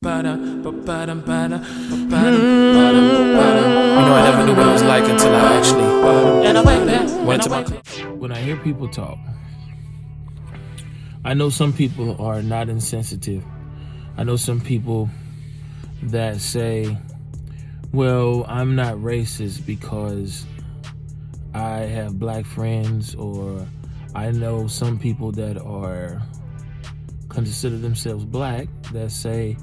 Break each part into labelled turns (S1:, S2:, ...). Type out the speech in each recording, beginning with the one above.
S1: You know, I never knew what it was like until I actually went to my club. When I hear people talk, I know some people are not insensitive. I know some people that say, well, I'm not racist because I have black friends, or I know some people that are consider themselves black that say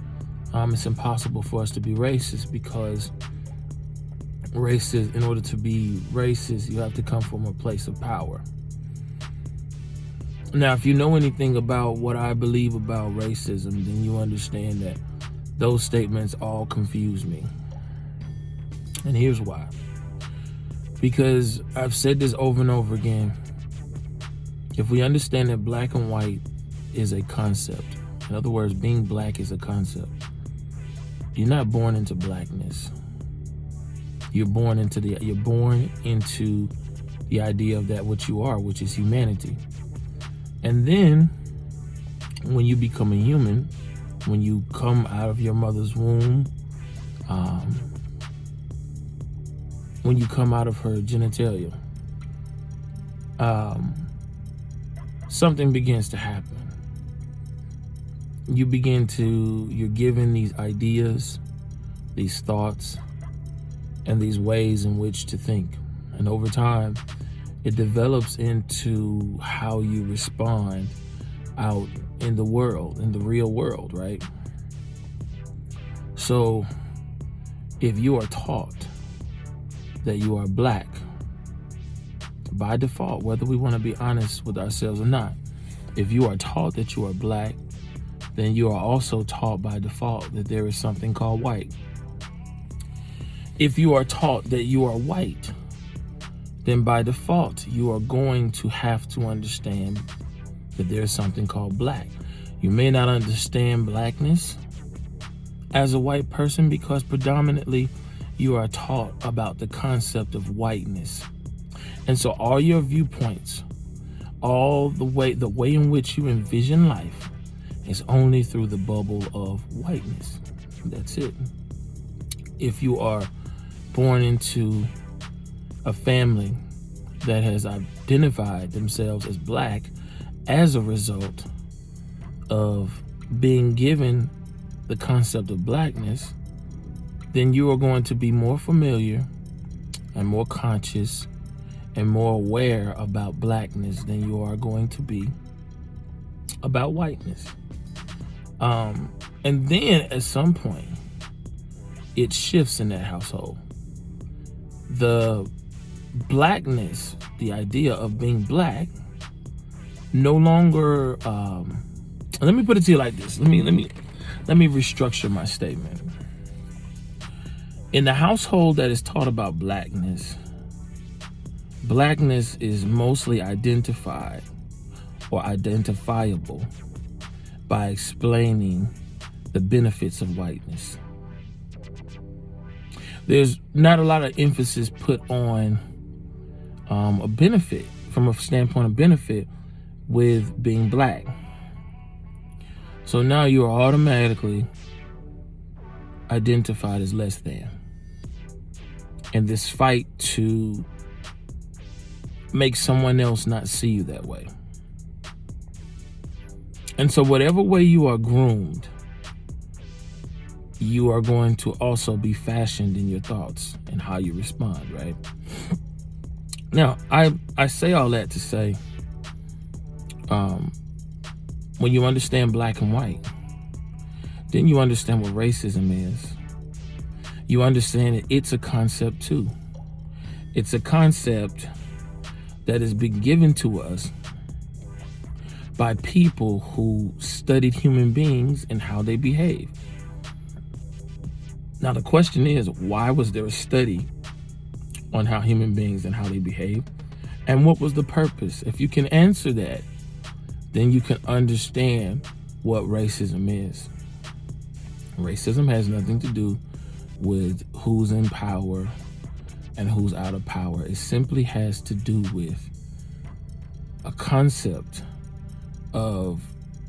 S1: it's impossible for us to be racist because in order to be racist, you have to come from a place of power. Now, if you know anything about what I believe about racism, then you understand that those statements all confuse me. And here's why. Because I've said this over and over again. If we understand that black and white is a concept, in other words, being black is a concept. You're not born into blackness. You're born into the idea of that what you are, which is humanity. And then when you become a human, when you come out of your mother's womb, when you come out of her genitalia, something begins to happen. You're given these ideas, these thoughts, and these ways in which to think. And over time, it develops into how you respond out in the world, in the real world, right? So if you are taught that you are black, by default, whether we want to be honest with ourselves or not, if you are taught that you are black, then you are also taught by default that there is something called white. If you are taught that you are white, then by default, you are going to have to understand that there is something called black. You may not understand blackness as a white person because predominantly you are taught about the concept of whiteness. And so all your viewpoints, the way in which you envision life is only through the bubble of whiteness. That's it. If you are born into a family that has identified themselves as black as a result of being given the concept of blackness, then you are going to be more familiar and more conscious and more aware about blackness than you are going to be about whiteness. And then at some point, it shifts in that household. The blackness, the idea of being black, no longer. Let me put it to you like this. Let me restructure my statement. In the household that is taught about blackness is mostly identified or identifiable by explaining the benefits of whiteness. There's not a lot of emphasis put on a benefit, from a standpoint of benefit, with being black. So now you are automatically identified as less than. And this fight to make someone else not see you that way. And so whatever way you are groomed, you are going to also be fashioned in your thoughts and how you respond, right? Now, I say all that to say, when you understand black and white, then you understand what racism is. You understand that it's a concept too. It's a concept that has been given to us by people who studied human beings and how they behave. Now, the question is, why was there a study on how human beings and how they behave? And what was the purpose? If you can answer that, then you can understand what racism is. Racism has nothing to do with who's in power and who's out of power. It simply has to do with a concept of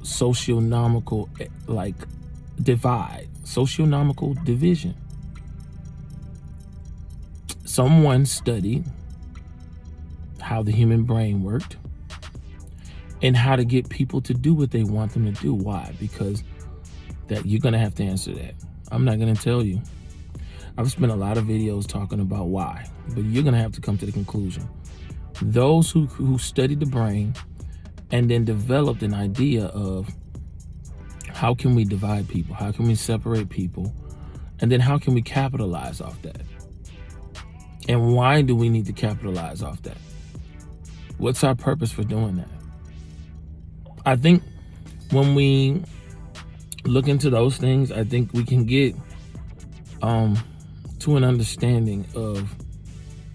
S1: socioeconomical divide, socioeconomical division. Someone studied how the human brain worked and how to get people to do what they want them to do. Why? Because that you're going to have to answer that. I'm not going to tell you. I've spent a lot of videos talking about why, but you're going to have to come to the conclusion. Those who studied the brain and then developed an idea of how can we divide people? How can we separate people? And then how can we capitalize off that? And why do we need to capitalize off that? What's our purpose for doing that? I think when we look into those things, I think we can get to an understanding of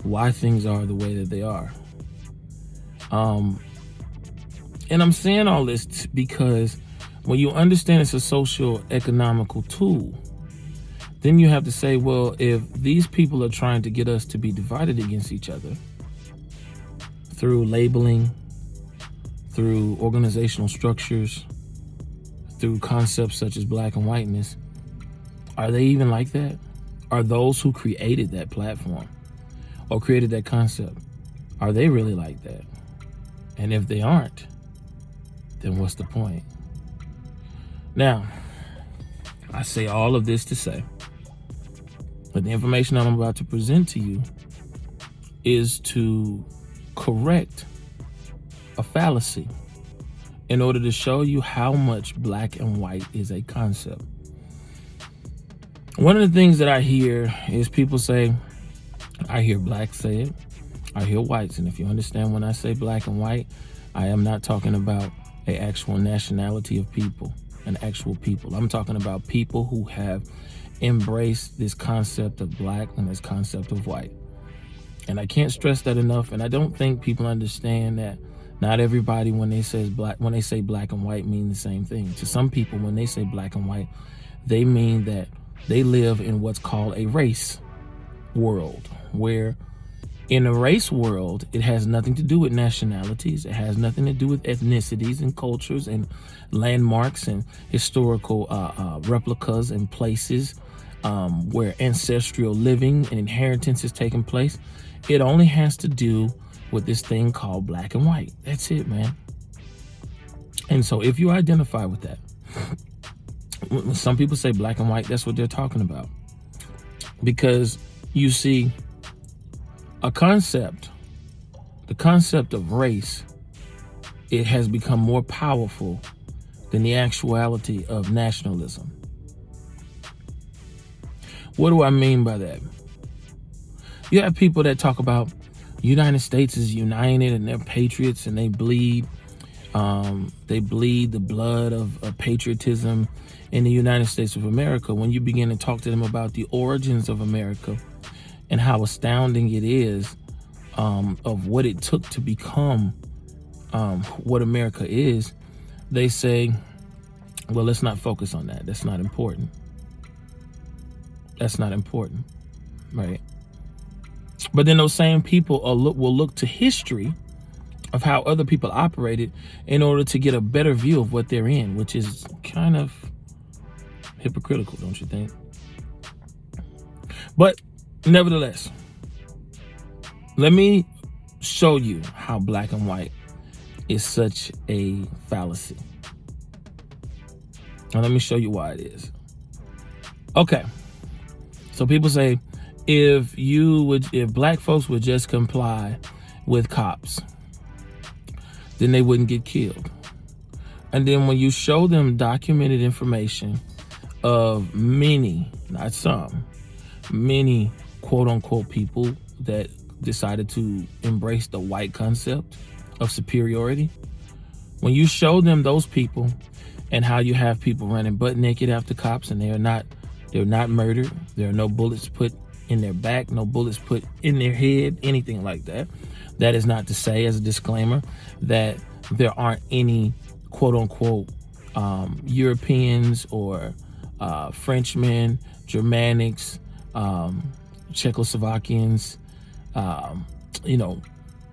S1: why things are the way that they are. And I'm saying all this because when you understand it's a social economical tool, then you have to say, well, if these people are trying to get us to be divided against each other through labeling, through organizational structures, through concepts such as black and whiteness, are they even like that? Are those who created that platform or created that concept, are they really like that? And if they aren't, then what's the point? Now, I say all of this to say that the information I'm about to present to you is to correct a fallacy in order to show you how much black and white is a concept. One of the things that I hear is people say, I hear blacks say it, I hear whites. And if you understand when I say black and white, I am not talking about an actual nationality of people, an actual people. I'm talking about people who have embraced this concept of black and this concept of white. And I can't stress that enough. And I don't think people understand that not everybody, when they say black and white, mean the same thing. To some people, when they say black and white, they mean that they live in what's called a race world, where in a race world, it has nothing to do with nationalities. It has nothing to do with ethnicities and cultures and landmarks and historical replicas and places where ancestral living and inheritance is taking place. It only has to do with this thing called black and white. That's it, man. And so if you identify with that, when some people say black and white, that's what they're talking about. Because you see, the concept of race, it has become more powerful than the actuality of nationalism. What do I mean by that? You have people that talk about United States is united and they're patriots and they bleed the blood of patriotism in the United States of America. When you begin to talk to them about the origins of America and how astounding it is of what it took to become what America is, they say, well, let's not focus on that. That's not important. That's not important, right? But then those same people will look to history of how other people operated in order to get a better view of what they're in, which is kind of hypocritical, don't you think? But nevertheless, let me show you how black and white is such a fallacy. And let me show you why it is. Okay. So people say, if black folks would just comply with cops, then they wouldn't get killed. And then when you show them documented information of many, not some, many quote unquote people that decided to embrace the white concept of superiority, when you show them those people and how you have people running butt naked after cops and they're not murdered, there are no bullets put in their back, no bullets put in their head, anything like that. That is not to say, as a disclaimer, that there aren't any quote unquote Europeans or Frenchmen, Germanics, Czechoslovakians,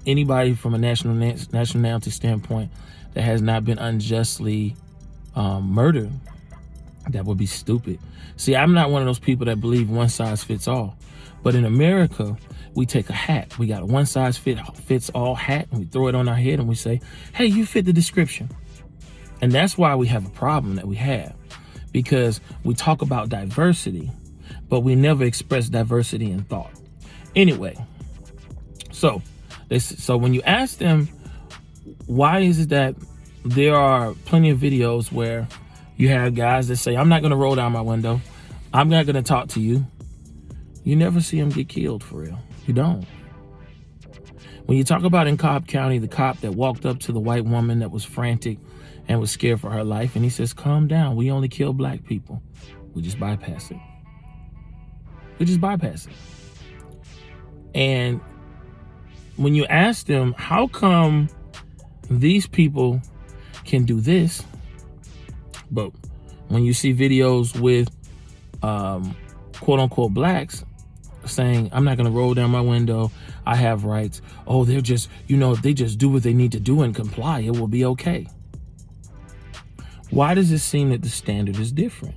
S1: anybody from a nationality standpoint that has not been unjustly murdered. That would be stupid. See, I'm not one of those people that believe one size fits all. But in America, we take a hat. We got a one size fits all hat, and we throw it on our head and we say, hey, you fit the description. And that's why we have a problem that we have, because we talk about diversity, but we never express diversity in thought. Anyway, so when you ask them, why is it that there are plenty of videos where you have guys that say, I'm not going to roll down my window, I'm not going to talk to you. You never see them get killed for real. You don't. When you talk about in Cobb County, the cop that walked up to the white woman that was frantic and was scared for her life, and he says, calm down, we only kill black people. We just bypass it. We just bypass it. And when you ask them, how come these people can do this, but when you see videos with quote unquote blacks saying, I'm not going to roll down my window, I have rights. Oh, they're just, if they just do what they need to do and comply, it will be okay. Why does it seem that the standard is different?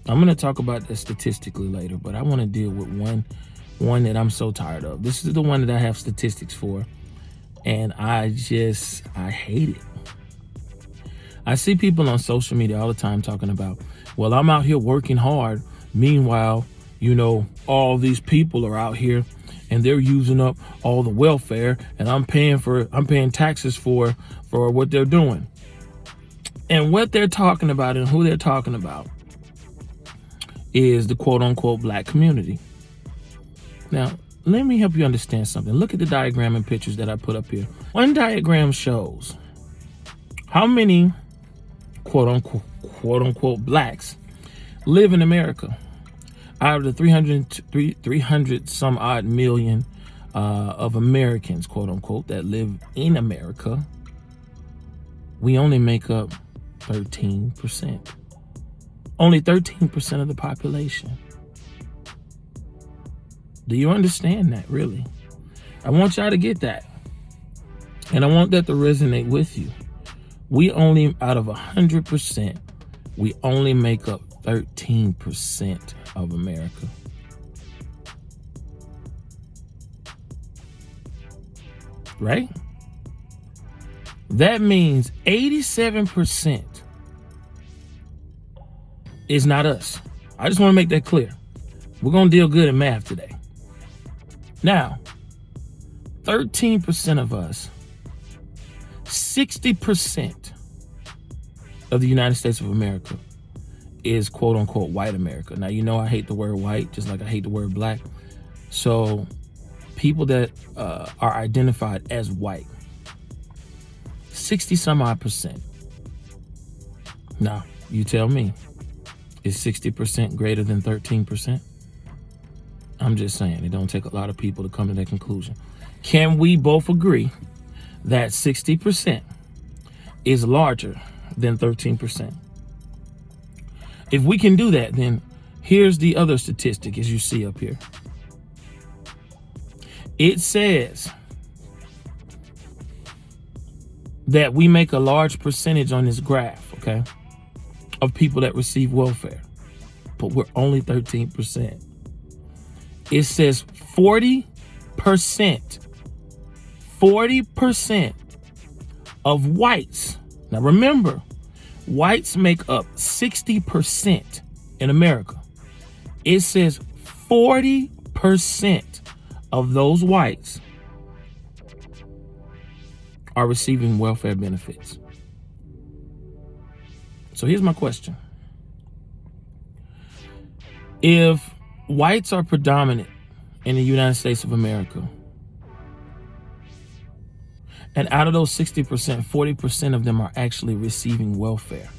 S1: I'm going to talk about that statistically later, but I want to deal with one that I'm so tired of. This is the one that I have statistics for, and I hate it. I see people on social media all the time talking about, well, I'm out here working hard. Meanwhile, all these people are out here and they're using up all the welfare, and I'm paying taxes for what they're doing. And what they're talking about and who they're talking about is the quote unquote black community. Now, let me help you understand something. Look at the diagram and pictures that I put up here. One diagram shows how many quote unquote blacks live in America. Out of the 300 some odd million of Americans, quote unquote, that live in America, we only make up 13%. Only 13% of the population. Do you understand that, really? I want y'all to get that. And I want that to resonate with you. We only, out of 100%, we only make up 13% of America. Right? That means 87% is not us. I just want to make that clear. We're going to deal good in math today. Now, 13% of us, 60% of the United States of America is quote unquote white America. Now, I hate the word white, just like I hate the word black. So people that are identified as white, 60 some odd percent. Now, you tell me, is 60% greater than 13%? I'm just saying, it don't take a lot of people to come to that conclusion. Can we both agree that 60% is larger than 13%? If we can do that, then here's the other statistic, as you see up here. It says that we make a large percentage on this graph, okay, of people that receive welfare, but we're only 13%. It says 40% of whites. Now remember, whites make up 60% in America. It says 40% of those whites are receiving welfare benefits. So here's my question. If whites are predominant in the United States of America, and out of those 60%, 40% of them are actually receiving welfare,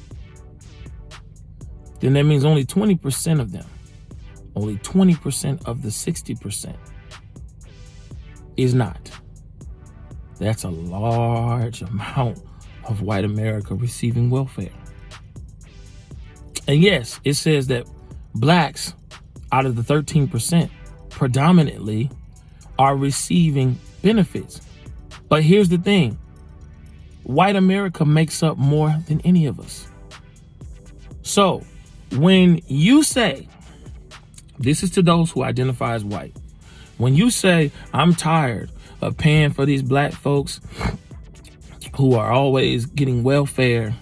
S1: then that means only 20% of them, only 20% of the 60% is not. That's a large amount of white America receiving welfare. And yes, it says that blacks, out of the 13%, predominantly are receiving benefits. But here's the thing. White America makes up more than any of us. So when you say, this is to those who identify as white, when you say, I'm tired of paying for these black folks who are always getting welfare,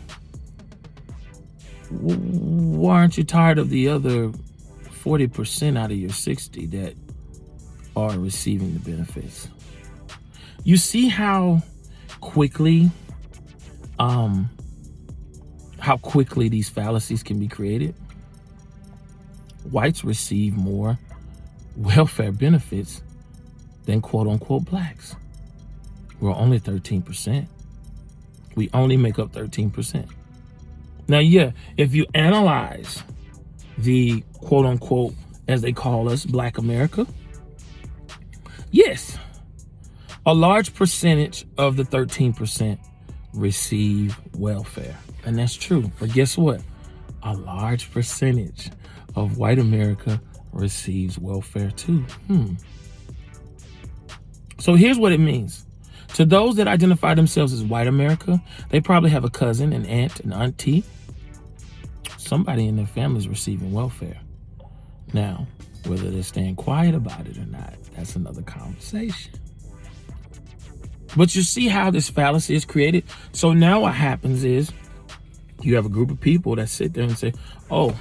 S1: why aren't you tired of the other 40% out of your 60 that are receiving the benefits? You see how quickly these fallacies can be created? Whites receive more welfare benefits than quote unquote blacks. We're only 13%. We only make up 13%. Now, yeah, if you analyze the quote unquote, as they call us, Black America, yes, a large percentage of the 13% receive welfare. And that's true. But guess what? A large percentage of white America receives welfare too. So here's what it means. To those that identify themselves as white America, they probably have a cousin, an aunt, an auntie. Somebody in their family is receiving welfare. Now, whether they're staying quiet about it or not, that's another conversation. But you see how this fallacy is created? So now what happens is you have a group of people that sit there and say, oh,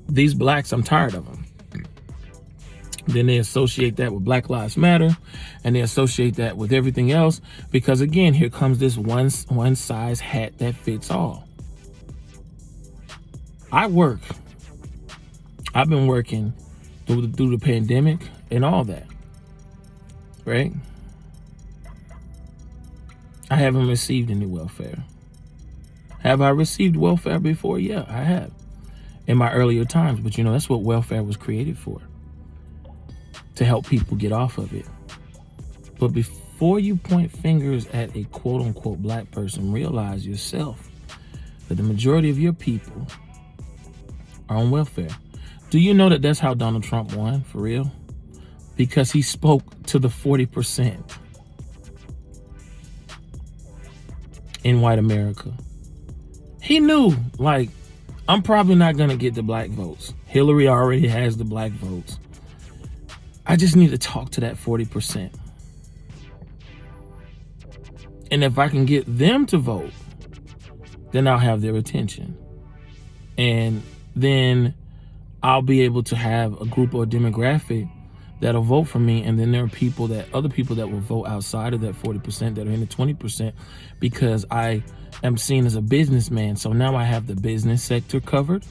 S1: these blacks, I'm tired of them. Then they associate that with Black Lives Matter, and they associate that with everything else, because again, here comes this one size hat that fits all. I've been working through the pandemic and all that, right? I haven't received any welfare. Have I received welfare before? Yeah, I have, in my earlier times. But you know, that's what welfare was created for, to help people get off of it. But before you point fingers at a quote unquote black person, realize yourself that the majority of your people are on welfare. Do you know that that's how Donald Trump won, for real? Because he spoke to the 40% in white America. He knew, like, I'm probably not gonna get the black votes. Hillary already has the black votes. I just need to talk to that 40%. And if I can get them to vote, then I'll have their attention. And then I'll be able to have a group or a demographic that'll vote for me. And then there are other people that will vote outside of that 40% that are in the 20%, because I am seen as a businessman. So now I have the business sector covered.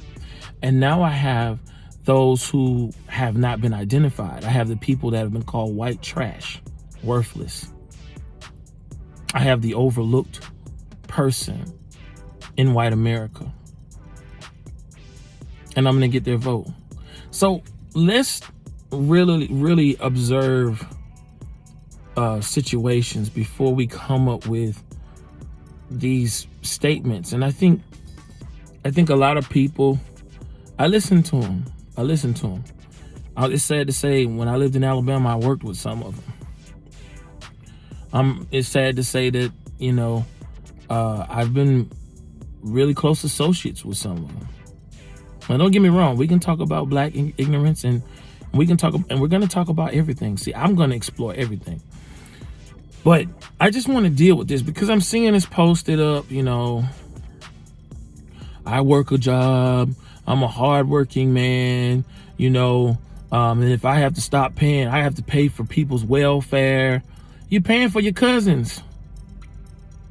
S1: And now I have those who have not been identified. I have the people that have been called white trash, worthless. I have the overlooked person in white America. And I'm going to get their vote. So let's really observe situations before we come up with these statements. And I think a lot of people, I listen to them. It's sad to say, when I lived in Alabama, I worked with some of them. It's sad to say that, you know, I've been really close associates with some of them. Now, don't get me wrong. We can talk about black ignorance, and we're going to talk about everything. See, I'm going to explore everything. But I just want to deal with this because I'm seeing this posted up, you know, I work a job. I'm a hardworking man, you know, and if I have to stop paying, I have to pay for people's welfare. You're paying for your cousins.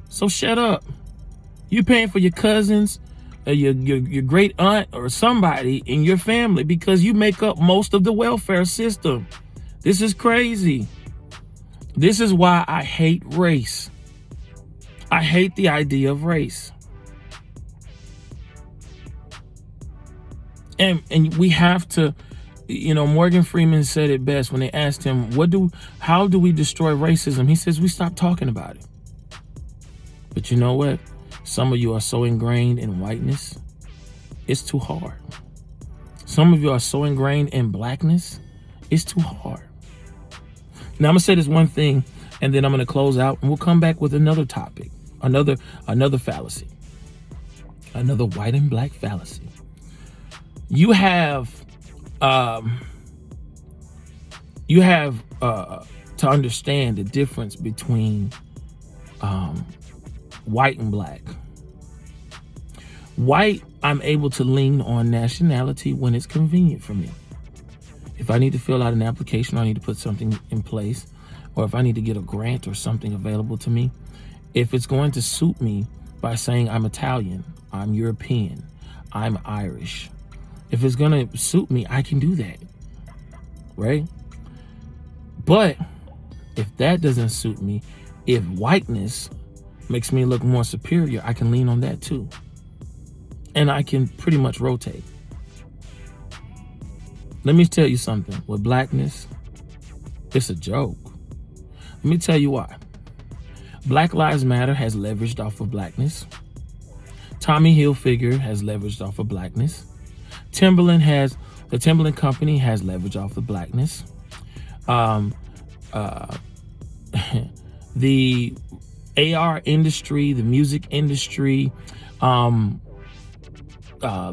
S1: So shut up. You're paying for your cousins, your great aunt, or somebody in your family, because you make up most of the welfare system. This is crazy. This is why I hate race. I hate the idea of race. And we have to, you know, Morgan Freeman said it best when they asked him, how do we destroy racism? He says, we stop talking about it. But you know what? Some of you are so ingrained in whiteness, it's too hard. Some of you are so ingrained in blackness, it's too hard. Now I'm gonna say this one thing, and then I'm gonna close out, and we'll come back with another topic, another fallacy. Another white and black fallacy. You have to understand the difference between white and black. White, I'm able to lean on nationality when it's convenient for me. If I need to fill out an application, I need to put something in place, or if I need to get a grant or something available to me, if it's going to suit me by saying I'm Italian, I'm European, I'm Irish, if it's going to suit me, I can do that, right? But if that doesn't suit me, if whiteness makes me look more superior, I can lean on that too. And I can pretty much rotate. Let me tell you something. With blackness, it's a joke. Let me tell you why. Black Lives Matter has leveraged off of blackness. Tommy Hilfiger has leveraged off of blackness. The Timberland Company has leveraged off of blackness. The AR industry, the music industry,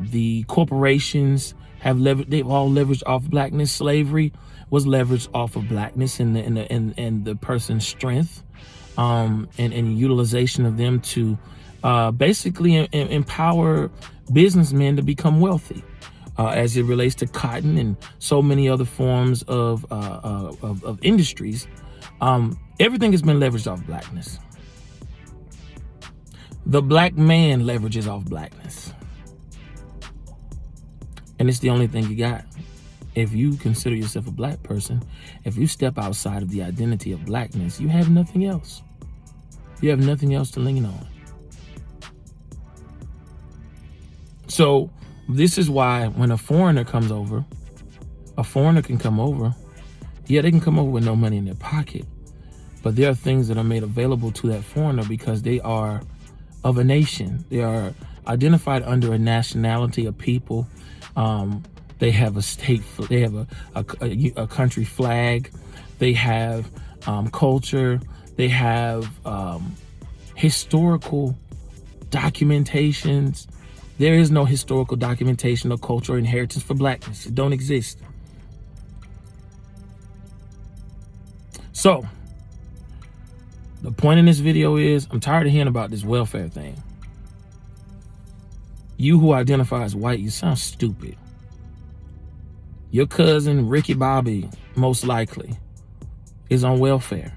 S1: the corporations they've all leveraged off of blackness. Slavery was leveraged off of blackness and the person's strength, and utilization of them to basically empower businessmen to become wealthy, as it relates to cotton and so many other forms of industries. Everything has been leveraged off blackness. The black man leverages off blackness. And it's the only thing you got. If you consider yourself a black person, if you step outside of the identity of blackness, you have nothing else. You have nothing else to lean on. So this is why when a foreigner comes over, a foreigner can come over. Yeah, they can come over with no money in their pocket, but there are things that are made available to that foreigner because they are of a nation. They are identified under a nationality, a people. They have a state, they have a country flag, they have culture, they have historical documentations. There is no historical documentation or cultural inheritance for blackness. It don't exist. So, the point in this video is, I'm tired of hearing about this welfare thing. You who identify as white, you sound stupid. Your cousin, Ricky Bobby, most likely, is on welfare.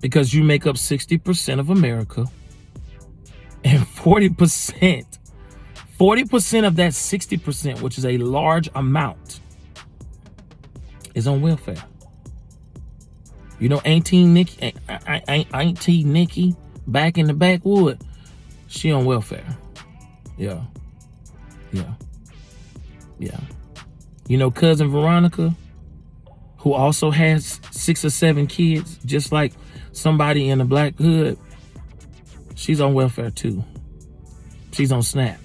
S1: Because you make up 60% of America, and 40% of that 60%, which is a large amount, is on welfare. You know, Auntie Nikki back in the backwood, she on welfare. Yeah. You know, cousin Veronica, who also has 6 or 7 kids, just like somebody in the black hood, she's on welfare too. She's on SNAP.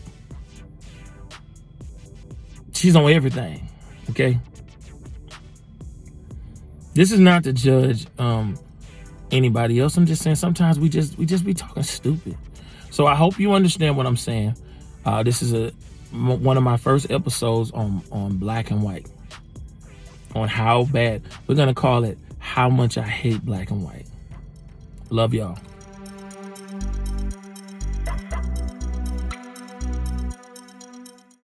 S1: She's on everything. Okay. This is not to judge anybody else. I'm just saying sometimes we just be talking stupid. So I hope you understand what I'm saying. This is one of my first episodes on black and white, on how bad, we're gonna call it how much I hate black and white. Love y'all.